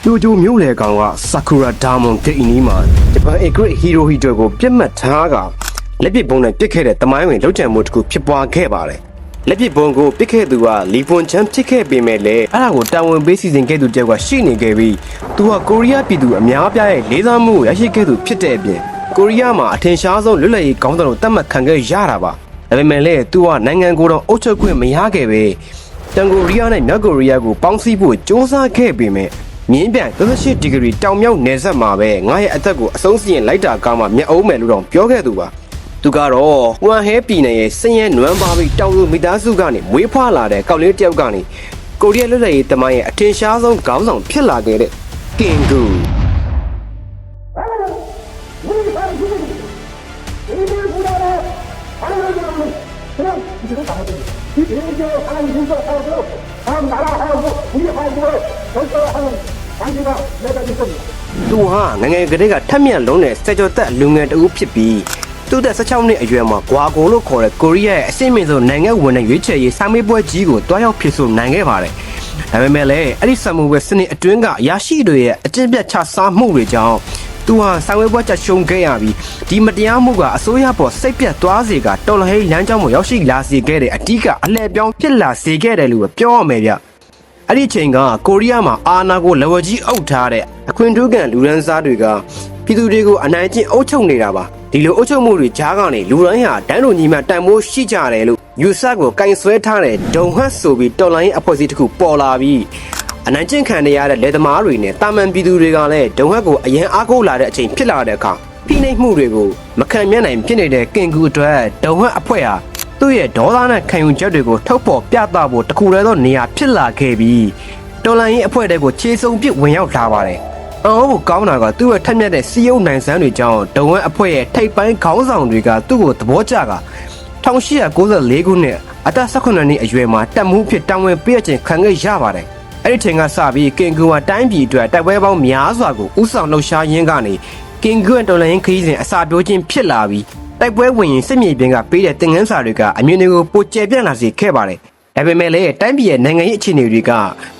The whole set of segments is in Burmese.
တိုကျိုမြို့လေကောင်ကဆာကူရာဒါမွန်ဂိတ်အနီးမှာဂျပန်အဂရိဟီရိုဟီတိုကိုပြစ်မှတ်ထားကလက်ပစ်ပုံးနဲ့ပစ်ခဲ့တဲ့တမိုင်းဝင်လောက်ကျန်မှုတစ်ခုဖြစ်ပွားခဲ့ပါတယ်။လက်ပစ်ပုံးကိုပစ်ခဲ့သူကလီပွန်ချန်ဖြစ်ခဲ့ပေမဲ့လည်းအဲ့ဒါကိုတာဝန်ပေးစီစဉ်ခဲ့သူတယောက်ကရှိနေခဲ့ပြီးသူကကိုရီးယားပြည်သူအများပြားရဲ့လေးစားမှုကိုရရှိခဲ့သူဖြစ်တဲ့အပြင်ကိုရီးယားမှာအထင်ရှားဆုံးလွတ်လပ်ရေးခေါင်းဆောင်တို့တတ်မှတ်ခံခဲ့ရတာပါ။ဒါပေမဲ့လည်းသူကနိုင်ငံကိုယ်တော်အုပ်ချုပ်ခွင့်မရခဲ့ပဲတန်ကိုရီးယားနဲ့မြောက်ကိုရီးယားကိုပေါင်းစည်းဖို့စ조사ခဲ့ပေမဲ့မြင်းပြန်38ဒီဂရီတောင်မြောက်နယ်စပ်မှာပဲငါရဲ့အသက်ကိုအဆုံးစီရင်လိုက်တာကမှမျက်အုံးမယ်လို့တော့ပြောခဲ့သူပါသူကတော့ဝမ်ဟဲပြည်နယ်ရဲ့စင်ရဲနွမ်းပါပြီးတောင်သူမိသားစုကနေမွေးဖွားလာတဲ့ကောက်လေးတယောက်ကနေကိုရီးယားလွတ်လပ်ရေးတမိုင်းရဲ့အထင်ရှားဆုံးခေါင်းဆောင်ဖြစ်လာခဲ့တဲ့ကင်ဂူသူဟာငငယ်ကလေးကထက်မြက်လုံးနဲ့စက်ကြောတက်လူငယ်တဦးဖြစ်ပြီးသူ့သက်16နှစ်အရွယ်မှာဂွာကိုလို့ခေါ်တဲ့ကိုရီးယားရဲ့အစိမ့်မင်းဆုံးနိုင်ငံဝင်တဲ့ရွေးချယ်ရေးစာမေးပွဲကြီးကိုတွားရောက်ဖြစ်ဆိုနိုင်ခဲ့ပါတယ်။ဒါပေမဲ့လည်းအဲ့ဒီစာမေးပွဲစနစ်အတွင်းကအရာရှိတွေရဲ့အကျင့်ပြတ်ချစားမှုတွေကြောင့်သူဟာစာမေးပွဲချက်ရှုံးခဲ့ရပြီးဒီမတရားမှုကအစိုးရပေါ်စိတ်ပြတ်သွားစေကတော်လှန်ရေးလမ်းကြောင်းကိုရောက်ရှိလာစေခဲ့တဲ့အဓိကအလှည့်ပြောင်းဖြစ်လာစေခဲ့တယ်လို့ပြောရမယ်ဗျ။အဲ့ဒီချိန်ကကိုရီးယားမှာအာဏာကိုလက်ဝါးကြီးအုပ်ထားတဲ့အခွင့်ထူးခံလူရန်စားတွေကပြည်သူတွေကိုအနိုင်ကျင့်အုပ်ချုပ်နေတာပါဒီလိုအုပ်ချုပ်မှုတွေကြားကနေလူတိုင်းဟာတန်းတို့ညီမတန်မိုးရှိကြတယ်လို့ယူဆကိုကင်ဆွဲထားတဲ့ဒုံဟတ်ဆိုပြီးတော်လိုင်းအဖွဲ့အစည်းတစ်ခုပေါ်လာပြီးအနိုင်ကျင့်ခံရတဲ့လက်သမားတွေနဲ့တာမန်ပြည်သူတွေကလည်းဒုံဟတ်ကိုအရင်အားကိုးလာတဲ့အချိန်ဖြစ်လာတဲ့အခါဖိနှိပ်မှုတွေကိုမခံမျက်နိုင်ဖြစ်နေတဲ့ကင်ကူအတွက်ဒုံဟတ်အဖွဲ့ဟာသူ့ရဲ့ဒေါသနဲ့ခံယူချက်တွေကိုထုတ်ဖော်ပြသဖို့တခုတည်းသောနေရာဖြစ်လာခဲ့ပြီးတော်လိုင်းအဖွဲ့တွေကိုခြေစုံပစ်ဝင်ရောက်လာပါတယ်အော်ကောင်းတာကသူ့ရဲ့ထက်မြက်တဲ့စီယုံနိုင်စမ်းတွေကြောင့်ဒုံဝက်အဖွဲ့ရဲ့ထိပ်ပိုင်းခေါင်းဆောင်တွေကသူ့ကိုသဘောကျက1894ခုနှစ်အသက်18နှစ်အရွယ်မှာတက်မှုဖြစ်တာဝန်ပေးခြင်းခံခဲ့ရပါတယ်။အဲ့ဒီချိန်ကစပြီးကင်ဂူကတိုင်းပြည်အတွက်တိုက်ပွဲပေါင်းများစွာကိုဥဆောင်လှုပ်ရှားရင်းကနေကင်ဂူတော်လိုင်းခရီးစဉ်အစာပြိုးခြင်းဖြစ်လာပြီးတိုက်ပွဲဝင်ရင်စစ်မြေပြင်ကပေးတဲ့သင်ခန်းစာတွေကအမျိုးမျိုးပိုကျယ်ပြန့်လာစေခဲ့ပါတယ်။ဒါပေမဲ့လည်းတိုင်းပြည်ရဲ့နိုင်ငံရေးအခြေအနေတွေ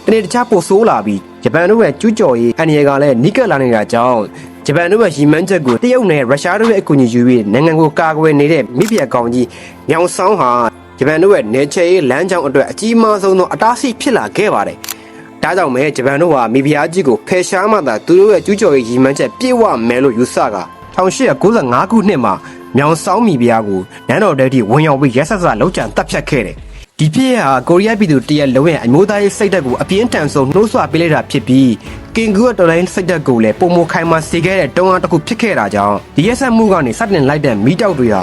ကတနေ့တခြားပိုဆိုးလာပြီးဂျပန်တို့ရဲ့ကျူးကျော်ရေးအန်ရကလည်းနီးကပ်လာနေတာကြောင့်ဂျပန်တို့ရဲ့ရီမန်းချက်ကိုတရုတ်နဲ့ရုရှားတို့ရဲ့အကူအညီယူပြီးနိုင်ငံကိုကာကွယ်နေတဲ့မိဖုရားကောင်ကြီးမြောင်ဆောင်ဟာဂျပန်တို့ရဲ့နယ်ချဲရေးလမ်းကြောင်းအတွက်အကြီးမားဆုံးသောအတားအဆီးဖြစ်လာခဲ့ပါတယ်။ဒါကြောင့်ပဲဂျပန်တို့ဟာမိဖုရားကြီးကိုဖယ်ရှားမှသာသူတို့ရဲ့ကျူးကျော်ရေးရီမန်းချက်ပြည့်ဝမယ်လို့ယူဆက1895ခုနှစ်မှာမြောင်ဆောင်မိဖုရားကိုနန်းတော်တဲတီဝင်ရောက်ပြီးရက်ဆက်စလောက်ကျန်တပ်ဖြတ်ခဲ့တယ်။ဒီဖြစ်ဟာကိုရီးယားပြည်သူတရက်လုံးရဲ့အမျိုးသားရေးစိတ်ဓာတ်ကိုအပြင်းထန်ဆုံးနှိုးဆွပေးလိုက်တာဖြစ်ပြီးကင်ဂူကတော်လိုင်းစိတ်ဓာတ်ကိုလည်းပုံမခိုင်မာစေခဲ့တဲ့တုံးအားတစ်ခုဖြစ်ခဲ့တာကြောင့်ဒီရက်ဆက်မှုကနေစတင်လိုက်တဲ့မီးတောက်တွေဟာ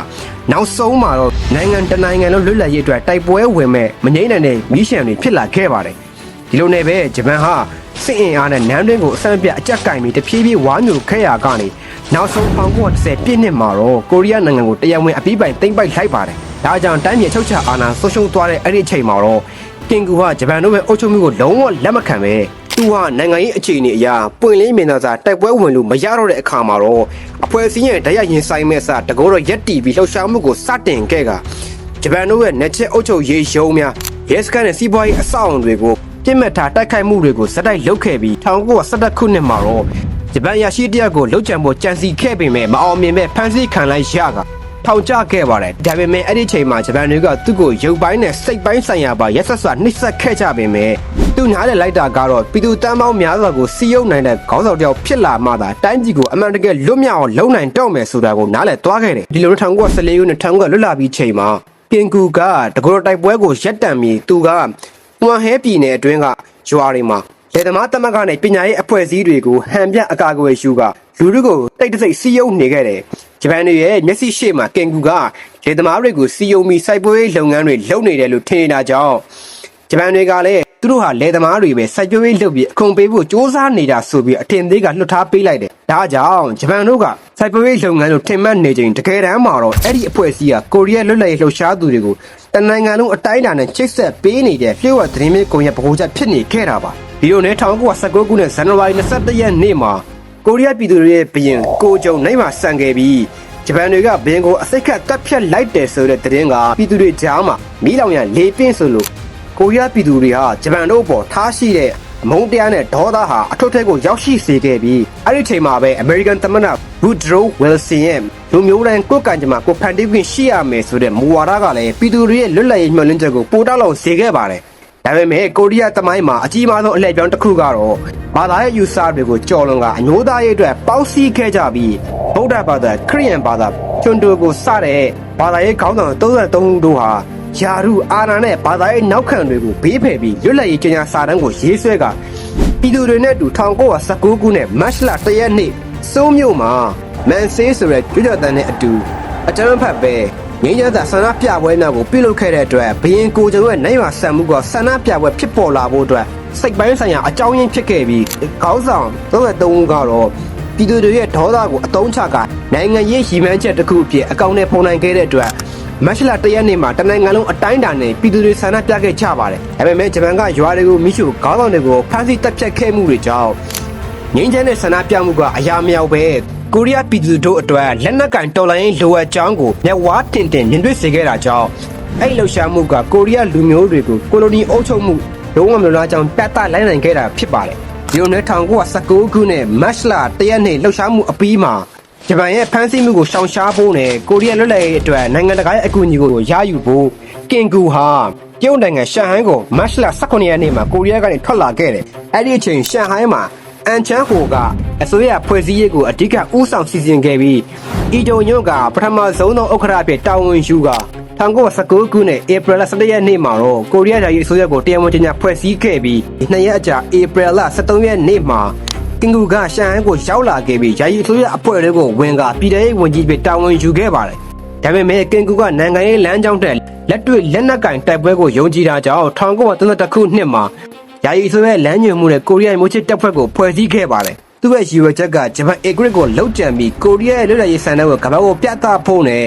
နောက်ဆုံးမှာတော့နိုင်ငံတနိုင်ငံလုံးလွတ်လပ်ရေးအတွက်တိုက်ပွဲဝင်မဲ့မငြိမ့်နိုင်တဲ့မီးရှံတွေဖြစ်လာခဲ့ပါတယ်ဒီလိုနဲ့ပဲဂျပန်ဟာစစ်အင်အားနဲ့နန်းတွင်းကိုအဆန့်ပြအကြက်ကင်ပြီးတဖြည်းဖြည်းဝါညိုခဲ့ရာကနေနောက်ဆုံး1910ပြည့်နှစ်မှာတော့ကိုရီးယားနိုင်ငံကိုတရားဝင်အပြီးပိုင်သိမ်းပိုက်လိုက်ပါတယ်ဒါကြောင့်တိုင်းပြည်ချုပ်ချအာဏာဆုံးရှုံးသွားတဲ့အဲ့ဒီအချိန်မှာတော့ကင်ဂူဟာဂျပန်တို့ရဲ့အုပ်ချုပ်မှုကိုလုံးဝလက်မခံပဲသူဟာနိုင်ငံရေးအခြေအနေအရပွင့်လင်းမြင်သာစွာတိုက်ပွဲဝင်လို့မရတော့တဲ့အခါမှာတော့အဖွဲ့အစည်းရဲ့တရားရင်ဆိုင်မဲ့စာတကောတော့ရက်တီပြီးလှုပ်ရှားမှုကိုစတင်ခဲ့ကဂျပန်တို့ရဲ့နယ်ချဲအုပ်ချုပ်ရေးရုံးများရဲစခန်းနဲ့စီးပွားရေးအဆောက်အအုံတွေကိုပြစ်မှတ်ထားတိုက်ခိုက်မှုတွေကိုစတိုက်လုပ်ခဲ့ပြီး1917ခုနှစ်မှာတော့ဂျပန်ရရှိတရက်ကိုလှုပ်ကြံဖို့ကြံစီခဲ့ပေမဲ့မအောင်မြင်ပဲဖမ်းဆီးခံလိုက်ရကထောင်ချခဲ့ပါတယ်ဒါပေမဲ့အဲ့ဒီချိန်မှာဂျပန်တွေကသူ့ကိုရုပ်ပိုင်းနဲ့စိတ်ပိုင်းဆိုင်ရာပါရက်ဆက်စွာနှိပ်စက်ခဲ့ကြပေမဲ့သူနားလည်လိုက်တာကတော့ပြည်သူတန်းပေါင်းများစွာကိုစီးရုံနိုင်တဲ့ခေါင်းဆောင်တယောက်ဖြစ်လာမှသာတိုင်းပြည်ကိုအမှန်တကယ်လွတ်မြောက်အောင်လုပ်နိုင်တော့မယ်ဆိုတာကိုနားလည်သွားခဲ့တယ်ဒီလို1914ခုနှစ်19လွတ်လာပြီးချိန်မှာကင်ဂူကတကောတိုက်ပွဲကိုရပ်တန့်ပြီးသူကဝမ်ဟဲပြည်နယ်အတွင်းကရွာတွေမှာလေသမားတမကနဲ့ပညာရေးအဖွဲ့အစည်းတွေကိုဟန်ပြအကာအကွယ်ယူကလူတွေကိုတိတ်တဆိတ်စီးယုံနေခဲ့တယ်ဂျပန်တွေရဲ့မျက်စိရှေ့မှာကင်ဂူကလေသမားတွေကိုစီယုံပြီးစိုက်ပျိုးရေးလုပ်ငန်းတွေလုပ်နေတယ်လို့ထင်နေတာကြောင့်ဂျပန်တွေကလည်းသူတို့ဟာလေသမားတွေပဲစိုက်ပျိုးရေးလုပ်ပြီးအခွန်ပေးဖို့စ조사နေတာဆိုပြီးအထင်သေးကလွတ်ထားပေးလိုက်တယ်ဒါကြောင့်ဂျပန်တို့ကစိုက်ပျိုးရေးလုပ်ငန်းလို့ထင်မှတ်နေချိန်တကယ်တမ်းမှာတော့အဲ့ဒီအဖွဲ့အစည်းကကိုရီးယားလွတ်လပ်ရေးလှုပ်ရှားသူတွေကိုတနိုင်ငံလုံးအတိုင်းအတာနဲ့ချိတ်ဆက်ပေးနေတဲ့လျှို့ဝှက်သတင်းမျိုးကွန်ရက်ဗဟိုချက်ဖြစ်နေခဲ့တာပါဒီလိုနဲ့1919ခုနှစ်ဇန်နဝါရီ21ရက်နေ့မှာကိုရီးယားပြည်သူတွေရဲ့ဘရင်ကိုဂျုံနိုင်မှာဆန်ခဲ့ပြီးဂျပန်တွေကဘရင်ကိုအစိတ်ခတ်တပ်ဖြတ်လိုက်တယ်ဆိုတဲ့သတင်းကပြည်သူတွေကြားမှာမီးလောင်ရလေပင့်ဆိုလို့ကိုရီးယားပြည်သူတွေဟာဂျပန်တို့အပေါ်ထားရှိတဲ့ မုံတရားနဲ့ဒေါသဟာအထွတ်ထိပ်ကိုရောက်ရှိစေခဲ့ပြီးအဲ့ဒီချိန်မှာပဲ American သမ္မတ Woodrow Wilson ရဲ့လူမျိုးတိုင်းကိုယ်ကံကြမ္မာကိုဖန်တီးခွင့်ရှိရမယ်ဆိုတဲ့မူဝါဒကလည်းပြည်သူတွေရဲ့လွတ်လပ်ရေးမျှော်လင့်ချက်ကိုပိုတောက်လောင်စေခဲ့ပါတယ်။ဒါပေမဲ့ကိုရီးယားသမိုင်းမှာအကြီးမားဆုံးအလှည့်ပြောင်းတစ်ခုကတော့ဘာသာရေးယူဆတွေကိုကြော်လွန်ကအမျိုးသားရေးအတွက်ပေါင်းစည်းခဲ့ကြပြီးဗုဒ္ဓဘာသာခရစ်ယာန်ဘာသာကျွန်းတိုကိုစတဲ့ဘာသာရေးခေါင်းဆောင်33ဦးတို့ဟာယာရုအာဏာနဲ့ဘာသာရေးနောက်ခံတွေကိုဘေးဖယ်ပြီးလွတ်လပ်ရေးကြေညာစာတမ်းကိုရေးဆွဲကပြည်သူတွေနဲ့အတူ1919ခုနှစ်မတ်လ1ရက်နေ့စိုးမြို့မှာမန်ဆေးဆိုတဲ့ကျွတ်တန်းနဲ့အတူအကြမ်းဖက်ပဲငင်းရတဲ့ဆန္ဒပြပွဲများကိုပြုလုပ်ခဲ့တဲ့အတွက်ဘရင်ကိုကျွန်တော်ရဲ့နိုင်ရွာဆန်မှုကဆန္ဒပြပွဲဖြစ်ပေါ်လာဖို့အတွက်စိတ်ပိုင်းဆိုင်ရာအကြောင်းရင်းဖြစ်ခဲ့ပြီးခေါင်းဆောင်33ဦးကတော့ပြည်သူတွေရဲ့ဒေါသကိုအတုံးချကနိုင်ငံရေးရည်မှန်းချက်တစ်ခုအဖြစ်အကောင့်နဲ့ပုံနိုင်ခဲ့တဲ့အတွက်မတ်လ1ရက်နေ့မှာတနိုင်ငံလုံးအတိုင်းအတာနဲ့ပြည်သူတွေဆန္ဒပြခဲ့ကြပါတယ်။ဒါပေမဲ့ဂျပန်ကရွာတွေကိုမိရှုခေါင်းဆောင်တွေကိုဖမ်းဆီးတပ်ဖြတ်ခဲ့မှုတွေကြောင့်ငင်းချမ်းတဲ့ဆန္ဒပြမှုကအရာမရောက်ပဲကိုရီးယားပြည်သူတို့အတွက်လက်နက်ကင်တော်လှန်ရေးလိုအပ်ကြောင်းကိုမျက်ဝါးတင်တင်မြင်တွေ့စေခဲ့တာကြောင့်အဲ့လှုပ်ရှားမှုကကိုရီးယားလူမျိုးတွေကိုကိုလိုနီအုပ်ချုပ်မှုလုံးဝမလိုလားကြောင်းပြသလိုက်နိုင်ခဲ့တာဖြစ်ပါတယ်။ဒီလိုနဲ့1919ခုနှစ်မတ်လ1ရက်နေ့လှုပ်ရှားမှုအပြီးမှာဂျပန်ရဲ့ဖမ်းဆီးမှုကိုရှောင်ရှားဖို့နဲ့ကိုရီးယားလွတ်လပ်ရေးအတွက်နိုင်ငံတကာရဲ့အကူအညီကိုရယူဖို့ကင်ဂူဟာတရုတ်နိုင်ငံရှန်ဟိုင်းကိုမတ်လ18ရက်နေ့မှာကိုရီးယားကနေထွက်လာခဲ့တယ်။အဲ့ဒီအချိန်ရှန်ဟိုင်းမှာအန်ချန်ဟိုကအစိုးရဖွဲ့စည်းရေးကိုအဓိကဦးဆောင်စီစဉ်ခဲ့ပြီးအီဂျုံညွန့်ကပထမဆုံးသောဥက္ကဋ္ဌအဖြစ်တာဝန်ယူက1919ခုနှစ်ဧပြီလ17ရက်နေ့မှာတော့ကိုရီးယားနိုင်ငံအစိုးရကိုတရားဝင်ကြေညာဖွဲ့စည်းခဲ့ပြီး2ရက်အကြာဧပြီလ23ရက်နေ့မှာကင်ဂူကရှန်ဟိုင်းကိုရောက်လာခဲ့ပြီးယာယီအစိုးရအဖွဲ့တွေကိုဝင်ကပြည်ထောင်စုဝန်ကြီးဖြစ်တာဝန်ယူခဲ့ပါတယ်။ဒါပေမဲ့ကင်ဂူကနိုင်ငံရေးလမ်းကြောင်းတက်လက်တွေ့လက်နက်ကင်တိုက်ပွဲကိုယုံကြည်တာကြောင့်1932ခုနှစ်မှာယာယီဆိုရဲလမ်းညွှန်မှုနဲ့ကိုရီးယားမျိုးချစ်တပ်ဖွဲ့ကိုဖွဲ့စည်းခဲ့ပါတယ်။သူ့ရဲ့ရည်ရွယ်ချက်ကဂျပန်အေဂရစ်ကိုလှုပ်ကြံပြီးကိုရီးယားရဲ့လွတ်လပ်ရေးဆန္ဒကိုကမ္ဘာကိုပြသဖို့နဲ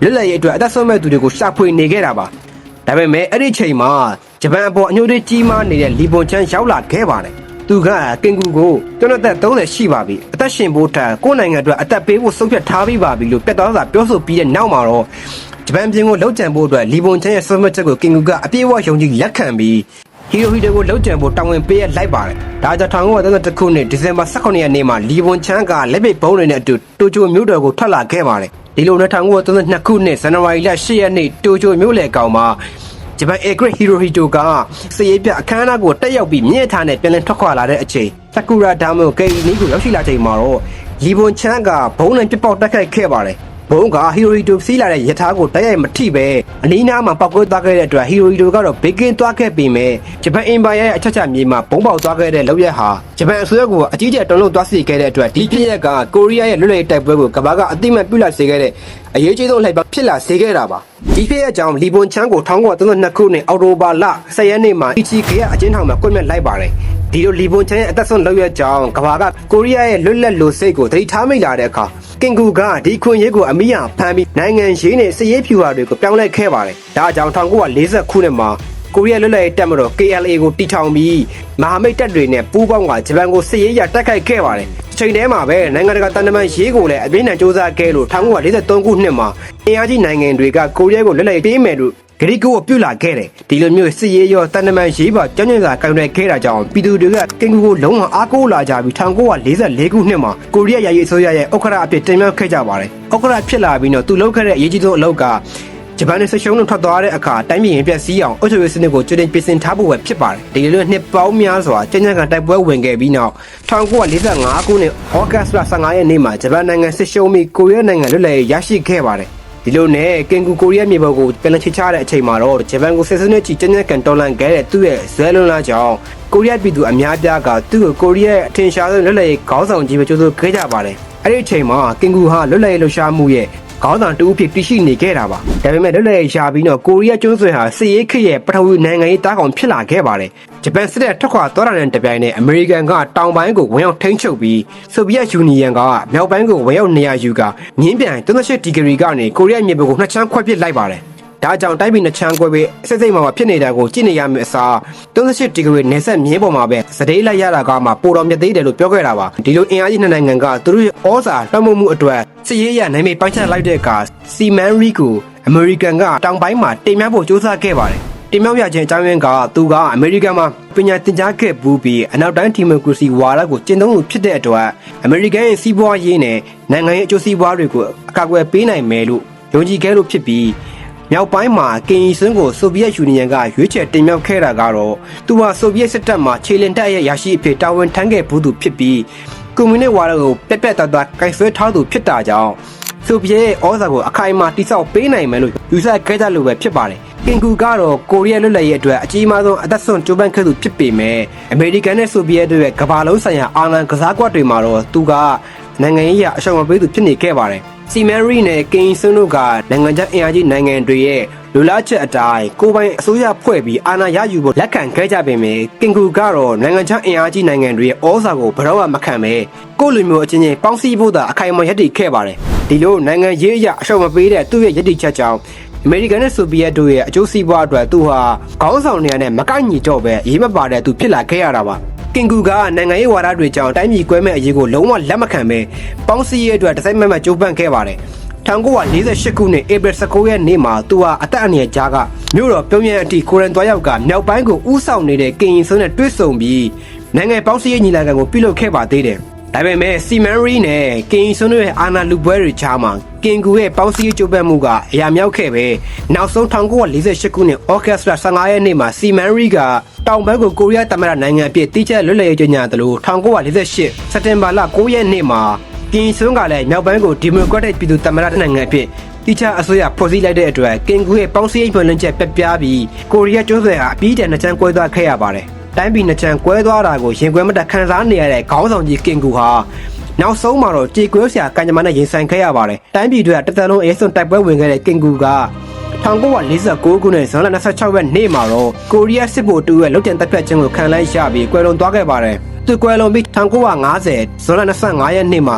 ့လွတ်လပ်ရေးအတွက်အသက်ဆုံးမဲ့သူတွေကိုရှာဖွေနေခဲ့တာပါ။ဒါပေမဲ့အဲ့ဒီချိန်မှာဂျပန်အပေါ်အညှို့တွေကြီးမားနေတဲ့လီဘွန်ချန်ရောက်လာခဲ့ပါတယ်။သူကကင်ဂူကိုကျွန်တော်သက်30ရှိပါပြီ။အသက်ရှင်ဖို့ထက်ကိုယ်နိုင်ငံအတွက်အသက်ပေးဖို့ဆုံးဖြတ်ထားပြီးပါပြီလို့ပြတ်သားစွာပြောဆိုပြီးတဲ့နောက်မှာတော့ဂျပန်ပြည်ကိုလှုပ်ကြံဖို့အတွက်လီဘွန်ချန်ရဲ့ဆုံးဖြတ်ချက်ကိုကင်ဂူကအပြည့်အဝယုံကြည်လက်ခံပြီးဟီရိုဟီတိုကိုလှုပ်ကြံဖို့တာဝန်ပေးရလိုက်ပါတယ်။ဒါကြောင့်1932ခုနှစ်ဒီဇင်ဘာ18ရက်နေ့မှာလီဘွန်ချန်ကလက်ပစ်ဘုံတွေနဲ့အတူတိုကျိုမြို့တော်ကိုထွက်လာခဲ့ပါတယ်။ဒီလိုနဲ့1932ခုနှစ်ဇန်နဝါရီလ10ရက်နေ့တိုကျိုမြို့လယ်ကောင်မှာဂျပန်အေဂရစ်ဟီရိုဟီတိုကစရေးပြအခမ်းအနားကိုတက်ရောက်ပြီးမြင့်ထားနဲ့ပြန်လည်ထွက်ခွာလာတဲ့အချိန်ဆာကူရာဒါမိုဂေနီကိုရောက်ရှိလာချိန်မှာတော့လီဘွန်ချန်ကဘုံနဲ့ပြပေါက်တက်ခိုက်ခဲ့ပါတယ်။ဘုံကဟီရိုဟီတိုစီးလာတဲ့ယထာကိုတိုက်ရိုက်မထိပဲအနီးနားမှာပောက်ကွဲသွားခဲ့တဲ့အတွက်ဟီရိုဟီတိုကတော့ဘေကင်းသွားခဲ့ပြီးမဲ့ဂျပန်အင်ပါယာရဲ့အချက်ချမြေမှာဘုံပေါက်သွားခဲ့တဲ့လောက်ရက်ဟာဂျပန်အစိုးရကအကြီးကျယ်တုံ့လုံသွားစေခဲ့တဲ့အတွက်ဒီဖြစ်ရက်ကကိုရီးယားရဲ့လွတ်လပ်ရေးတိုက်ပွဲကိုကမ္ဘာကအသိမှတ်ပြုလာစေခဲ့တဲ့အရေးကြီးဆုံးလှိုက်ဖြစ်လာစေခဲ့တာပါဒီဖြစ်ရက်ကြောင့်လီဘွန်ချန်ကို1932ခုနှစ်အောက်တိုဘာလ10ရက်နေ့မှာအီချီကေရဲ့အကျဉ်းထောင်မှာကွပ်မျက်လိုက်ပါတယ်ဒီလိုလီဘွန်ချန်ရဲ့အသက်ဆုံးလောက်ရက်ကြောင့်ကမ္ဘာကကိုရီးယားရဲ့လွတ်လပ်လိုစိတ်ကိုသတိထားမိလာတဲ့အခါကင်ဂူကဒီခွင့်ရေးကိုအမိယာဖမ်းပြီးနိုင်ငံရေးနဲ့စရေးဖြူဟာတွေကိုပြောင်းလဲခဲ့ပါတယ်။ဒါကြောင့်1940ခုနှစ်မှာကိုရီးယားလွတ်လပ်ရေးတပ်မတော် KLA ကိုတည်ထောင်ပြီးမဟာမိတ်တပ်တွေနဲ့ပူးပေါင်းကဂျပန်ကိုစရေးရတိုက်ခိုက်ခဲ့ပါတယ်။ချိန်ထဲမှာပဲနိုင်ငံတကာတန်တမန်ရေးကိုလည်းအပြင်းထန်စ조사ခဲ့လို့1943ခုနှစ်မှာအင်အားကြီးနိုင်ငံတွေကကိုရီးယားကိုလွတ်လပ်ရေးပေးမယ်လို့ဂရီကိုပြုလာခဲ့တယ်ဒီလိုမျိုးစစ်ရေးရောတန်တမန်ရေးပါကြောင်းကျင်စာကင်တွယ်ခဲ့တာကြောင့်ပြည်သူတွေကကင်ဂူကိုလုံးဝအားကိုးလာကြပြီး1944ခုနှစ်မှာကိုရီးယားယာယီအစိုးရရဲ့ဥက္ကဋ္ဌအဖြစ်တင်မြှောက်ခဲ့ကြပါတယ်ဥက္ကဋ္ဌဖြစ်လာပြီးတော့သူလုပ်ခဲ့တဲ့အရေးကြီးဆုံးအလုပ်ကဂျပန်နဲ့ဆက်ရှုံးလို့ထွက်သွားတဲ့အခါတိုင်းပြည်ရင်ပြက်စီးအောင်အုပ်ချုပ်ရေးစနစ်ကိုကျွတင်ပြင်ဆင်ထားဖို့ပဲဖြစ်ပါတယ်ဒီလိုနှစ်ပေါင်းများစွာကျန်းကျန်းကန်တိုက်ပွဲဝင်ခဲ့ပြီးနောက်1945ခုနှစ်ဩဂတ်စ်လ15ရက်နေ့မှာဂျပန်နိုင်ငံဆက်ရှုံးပြီးကိုရီးယားနိုင်ငံလွတ်လပ်ရေးရရှိခဲ့ပါတယ်ဒီလိုနဲ့ကင်ဂူကိုရီးယားမြေပေါ်ကိုပြန်လည်ချချတဲ့အချိန်မှာတော့ဂျပန်ကိုဆက်စနစ်ချီကျန်းကျန်းကန်တော်လှန်ခဲ့တဲ့သူ့ရဲ့ဇွဲလွန်လာကြောင်းကိုရီးယားပြည်သူအများပြားကသူ့ကိုကိုရီးယားအထင်ရှားဆုံးလွတ်လပ်ရေးခေါင်းဆောင်ကြီးပဲကြိုးဆိုခဲ့ကြပါတယ်အဲ့ဒီအချိန်မှာကင်ဂူဟာလွတ်လပ်ရေးလှုပ်ရှားမှုရဲ့ခေါင်းဆောင်တူဖြစ်တည်ရှိနေခဲ့တာပါဒါပေမဲ့လွတ်လပ်ရေးရှားပြီးတော့ကိုရီးယားကျွန်းဆွယ်ဟာစစ်ရေးခေတ်ရဲ့ပထဝီနိုင်ငံရေးတားကောင်ဖြစ်လာခဲ့ပါတယ်ဂျပန်စစ်တပ်ထွက်ခွာသွားတာနဲ့တပြိုင်နက်အမေရိကန်ကတောင်ပိုင်းကိုဝင်ရောက်ထိန်းချုပ်ပြီးဆိုဗီယက်ယူနီယံကမြောက်ပိုင်းကိုဝင်ရောက်နေရာယူကငင်းပြန်38ဒီဂရီကနေကိုရီးယားမြေပေါ်ကိုနှစ်ချမ်းခွဲပစ်လိုက်ပါတယ်ဒါကြောင့်တိုင်းပြည်နှစ်ချမ်းခွဲပြီးစိတ်မှာဖြစ်နေတာကိုကြည့်နေရမယ့်အစား38ဒီဂရီနေဆက်မြင်းပေါ်မှာပဲစတေးလိုက်ရတာကမှပိုတော်မြတ်သေးတယ်လို့ပြောခဲ့တာပါဒီလိုအင်အားကြီးနှစ်နိုင်ငံကသူတို့ရဲ့ဩဇာလွှမ်းမိုးမှုအတွက်စစ်ရေးရနိုင်မေပိုင်းခြားလိုက်တဲ့အခါစီမန်ရီကိုအမေရိကန်ကတောင်ပိုင်းမှာတင်မြှောက်ဖို့စ조사ခဲ့ပါတယ် တင်မြောက်ရခြင်းအကြောင်းရင်းကသူကအမေရိကန်မှာပညာသင်ကြားခဲ့ပူးပြီးအနောက်တိုင်းဒီမိုကရေစီဝါဒကိုကျင့်သုံးလို့ဖြစ်တဲ့အတွက်အမေရိကန်ရဲ့စီးပွားရေးနဲ့နိုင်ငံရေးအကျိုးစီးပွားတွေကိုအကာအကွယ်ပေးနိုင်မယ်လို့ယုံကြည်ခဲ့လို့ဖြစ်ပြီးမြောက်ပိုင်းမှာကင်ယီဆွန်းကိုဆိုဗီယက်ယူနီယံကရွေးချယ်တင်မြှောက်ခဲ့တာကတော့သူဟာဆိုဗီယက်စစ်တပ်မှာခြေလင်တပ်ရဲ့ရရှိအဖြစ်တာဝန်ထမ်းခဲ့ဘူးသူဖြစ်ပြီးကွန်မြူနစ်ဝါဒကိုပြက်ပြက်သားသားကင်ဆယ်ထားသူဖြစ်တာကြောင့်ဆိုဗီယက်ရဲ့ဩဇာကိုအခိုင်အမာတိစောက်ပေးနိုင်မယ်လို့ယူဆခဲ့ကြလို့ပဲဖြစ်ပါတယ်။ကင်ကူကတော့ကိုရီးယားလွတ်လပ်ရေးအတွက်အကြီးမားဆုံးအသက်ဆုံးကြိုးပမ်းခဲ့သူဖြစ်ပေမဲ့အမေရိကန်နဲ့ဆိုဗီယက်တို့ရဲ့ကမ္ဘာလုံးဆိုင်ရာအာဏာကစားကွက်တွေမှာတော့သူကနိုင်ငံရေးအရှောင်မပေးသူဖြစ်နေခဲ့ပါတယ်။စီမန်ရီနဲ့ကင်ယီဆွန်းတို့ကနိုင်ငံခြားအင်အားကြီးနိုင်ငံတွေရဲ့လူလားချက်အတိုင်းကိုပိုင်အစိုးရဖွဲ့ပြီးအာဏာရယူဖို့လက်ခံခဲ့ကြပေမယ့်ကင်ကူကတော့နိုင်ငံခြားအင်အားကြီးနိုင်ငံတွေရဲ့ဩဇာကိုဘယ်တော့မှမခံပဲကိုယ့်လူမျိုးအချင်းချင်းပေါင်းစည်းဖို့သာအခိုင်အမာရည်တည်ခဲ့ပါတယ်ဒီလိုနိုင်ငံရေးအရအရှောင်မပေးတဲ့သူ့ရဲ့ရည်တည်ချက်ကြောင့်အမေရိကန်နဲ့ဆိုဗီယက်တို့ရဲ့အကျိုးစီးပွားအတွက်သူဟာခေါင်းဆောင်တွေနဲ့မကိုက်ညီတော့ပဲရေးမပါတဲ့သူဖြစ်လာခဲ့ရတာပါကင်ကူကနိုင်ငံရေးဝါဒတွေကြောင့်တိုင်းပြည်ကွဲမဲ့အရေးကိုလုံးဝလက်မခံပဲပေါင်းစည်းရေးအတွက်တစ်စိုက်မတ်မတ်ကြိုးပမ်းခဲ့ပါတယ်1948ခုနှစ်ဧပြီ19ရက်နေ့မှာသူဟာအသက်အန္တရာယ်ကြားကမြို့တော်ပြုံးရန်အထိကိုရန်သွားရောက်ကမြောက်ပိုင်းကိုဥဆောင်နေတဲ့ကင်ယီဆွန်းနဲ့တွဲဆုံပြီးနိုင်ငံပေါင်းစည်းရေးညီလာခံကိုပြုလုပ်ခဲ့ပါသေးတယ်။ဒါပေမဲ့စီမန်ရီနဲ့ကင်ယီဆွန်းတို့ရဲ့အာဏာလူပွဲတွေချားမှာကင်ကူရဲ့ပေါင်းစည်းရေးကြိုးပမ်းမှုကအရာမြောက်ခဲ့ပဲနောက်ဆုံး1948ခုနှစ်ဩဂတ်စ်လ15ရက်နေ့မှာစီမန်ရီကတောင်ဘက်ကိုကိုရီးယားသမ္မတနိုင်ငံအဖြစ်တိကျလွတ်လပ်ရေးကြေညာသလို1948စက်တင်ဘာလ9ရက်နေ့မှာကင်ဆွန်းကလည်းမြောက်ပိုင်းကိုဒီမိုကရက်တစ်ပြည်သူ့သမ္မတနိုင်ငံအဖြစ်တိကျအစိုးရဖွဲ့စည်းလိုက်တဲ့အတွက်ကင်ကူရဲ့ပေါင်းစည်းရေးဖွဲ့လင်းချက်ပြပြပြီးကိုရီးယားကျွန်းဆွယ်ဟာအပြီးတန်နှစ်ချမ်းကွဲသွားခဲ့ရပါတယ်။တိုင်းပြည်နှစ်ချမ်းကွဲသွားတာကိုရင်ကွဲမတခံစားနေရတဲ့ခေါင်းဆောင်ကြီးကင်ကူဟာနောက်ဆုံးမှာတော့ကြေကွဲစရာကံကြမ္မာနဲ့ရင်ဆိုင်ခဲ့ရပါတယ်။တိုင်းပြည်တွေကတသက်လုံးအရေးဆုံးတိုက်ပွဲဝင်ခဲ့တဲ့ကင်ကူက1949ခုနှစ်ဇွန်လ26ရက်နေ့မှာတော့ကိုရီးယားစစ်ဗိုလ်တူရဲ့လုပ်ကြံတပ်ဖြတ်ခြင်းကိုခံလိုက်ရပြီးကွယ်လွန်သွားခဲ့ပါတယ်။သူကွယ်လွန်ပြီး1950ဇွန်လ25ရက်နေ့မှာ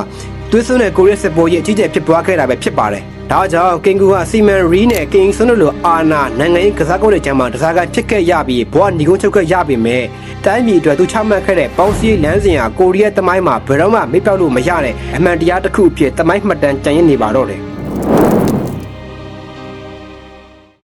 သွေးစွန်းတဲ့ကိုရီးယားစစ်ဗိုလ်ရဲ့အကြီးကျယ်ဖြစ်ပွားခဲ့တာပဲဖြစ်ပါတယ်။ဒါကြောင့်ကင်ကူဟာစီမန်ရီနဲ့ကင်ဆွန်းတို့လိုအာနာနိုင်ငံရေးကစားကွက်တွေကျမ်းမှာတစားကဖြစ်ခဲ့ရပြီးဘဝညီကုန်းချုပ်ခဲ့ရပေမဲ့တိုင်းပြည်အတွက်သူချမှတ်ခဲ့တဲ့ပေါင်းစည်းလမ်းစဉ်ဟာကိုရီးယားသမိုင်းမှာဘယ်တော့မှမေ့ပြောက်လို့မရတဲ့အမှန်တရားတစ်ခုအဖြစ်သမိုင်းမှတ်တမ်းကျန်ရစ်နေပါတော့တယ်။